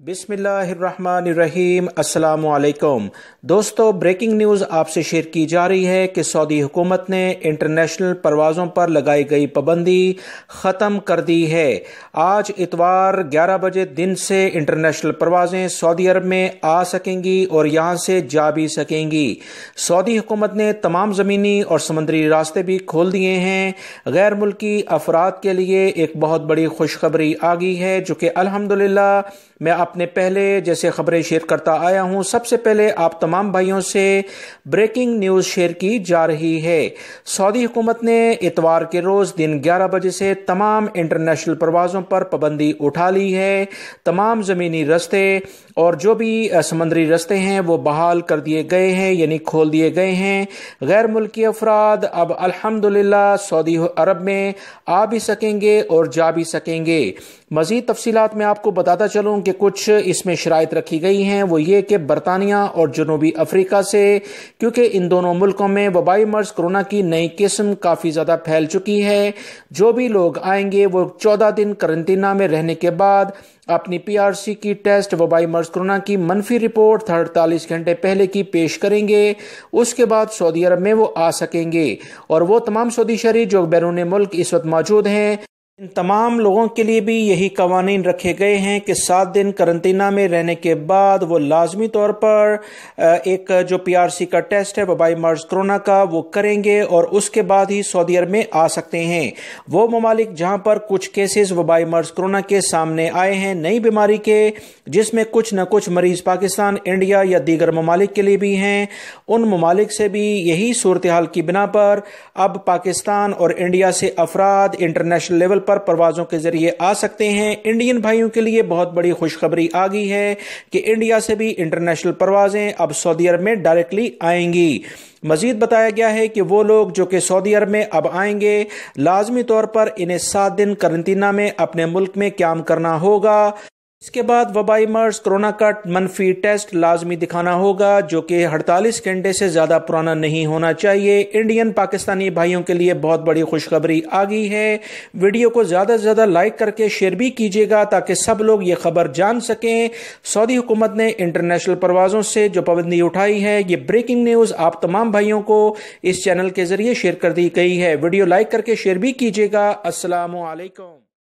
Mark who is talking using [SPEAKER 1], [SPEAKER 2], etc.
[SPEAKER 1] बिस्मिल्लाहिर्रहमानिर्रहीम। अस्सलामु अलैकुम दोस्तों, ब्रेकिंग न्यूज़ आपसे शेयर की जा रही है कि सऊदी हुकूमत ने इंटरनेशनल परवाज़ों पर लगाई गई पाबंदी ख़त्म कर दी है। आज इतवार 11 बजे दिन से इंटरनेशनल परवाज़ें सऊदी अरब में आ सकेंगी और यहाँ से जा भी सकेंगी। सऊदी हुकूमत ने तमाम ज़मीनी और समुद्री रास्ते भी खोल दिए हैं। गैर मुल्की अफराद के लिए एक बहुत बड़ी खुशखबरी आ गई है, जो कि अल्हम्दुलिल्लाह मैं अपने पहले जैसे खबरें शेयर करता आया हूं। सबसे पहले आप तमाम भाइयों से ब्रेकिंग न्यूज़ शेयर की जा रही है। सऊदी हुकूमत ने इतवार के रोज़ दिन 11 बजे से तमाम इंटरनेशनल परवाज़ों पर पाबंदी उठा ली है। तमाम ज़मीनी रास्ते और जो भी समुद्री रास्ते हैं वो बहाल कर दिए गए हैं, यानी खोल दिए गए हैं। गैर मुल्की अफराद अब अल्हम्दुलिल्लाह सऊदी अरब में आ भी सकेंगे और जा भी सकेंगे। मज़ीद तफसीलात मैं आपको बताता चलूँ कि कुछ इसमें शराइत रखी गई हैं। वो ये कि बरतानिया और जनूबी अफ्रीका से, क्योंकि इन दोनों मुल्कों में वबाई मर्ज कोरोना की नई किस्म काफ़ी ज़्यादा फैल चुकी है, जो भी लोग आएंगे वो 14 दिन करंतना में रहने के बाद अपनी PRC की टेस्ट वबाई मर्ज कोरोना की मनफी रिपोर्ट 48 घंटे पहले की पेश करेंगे। उसके बाद सऊदी अरब में वो आ सकेंगे और वो तमाम सऊदी शहरी जो बैरून मुल्क इस वक्त मौजूद हैं, इन तमाम लोगों के लिए भी यही कवानीन रखे गए हैं कि 7 दिन करंतना में रहने के बाद वो लाजमी तौर पर एक जो PRC का टेस्ट है वबाई मर्ज कोरोना का वो करेंगे और उसके बाद ही सऊदी अरब में आ सकते हैं। वो ममालिक जहां पर कुछ केसेस वबाई मर्ज कोरोना के सामने आए हैं नई बीमारी के, जिसमें कुछ न कुछ मरीज पाकिस्तान, इंडिया या दीगर ममालिक के लिए भी हैं, उन ममालिक से भी यही सूरत हाल की बिना पर अब पाकिस्तान और इंडिया से अफराद इंटरनेशनल लेवल पर परवाजों के जरिए आ सकते हैं। इंडियन भाइयों के लिए बहुत बड़ी खुशखबरी आ गई है कि इंडिया से भी इंटरनेशनल परवाजें अब सऊदी अरब में डायरेक्टली आएंगी। मजीद बताया गया है कि वो लोग जो कि सऊदी अरब में अब आएंगे, लाजमी तौर पर इन्हें 7 दिन करंतना में अपने मुल्क में क्याम करना होगा। इसके बाद वबाई मर्ज कोरोना का मनफी टेस्ट लाजमी दिखाना होगा, जो कि 48 घंटे से ज्यादा पुराना नहीं होना चाहिए। इंडियन पाकिस्तानी भाइयों के लिए बहुत बड़ी खुशखबरी आ गई है। वीडियो को ज्यादा से ज्यादा लाइक करके शेयर भी कीजिएगा ताकि सब लोग ये खबर जान सकें। सऊदी हुकूमत ने इंटरनेशनल परवाजों से जो पाबंदी उठाई है, ये ब्रेकिंग न्यूज आप तमाम भाइयों को इस चैनल के जरिए शेयर कर दी गई है। वीडियो लाइक करके शेयर भी कीजिएगा। अस्सलामु अलैकुम।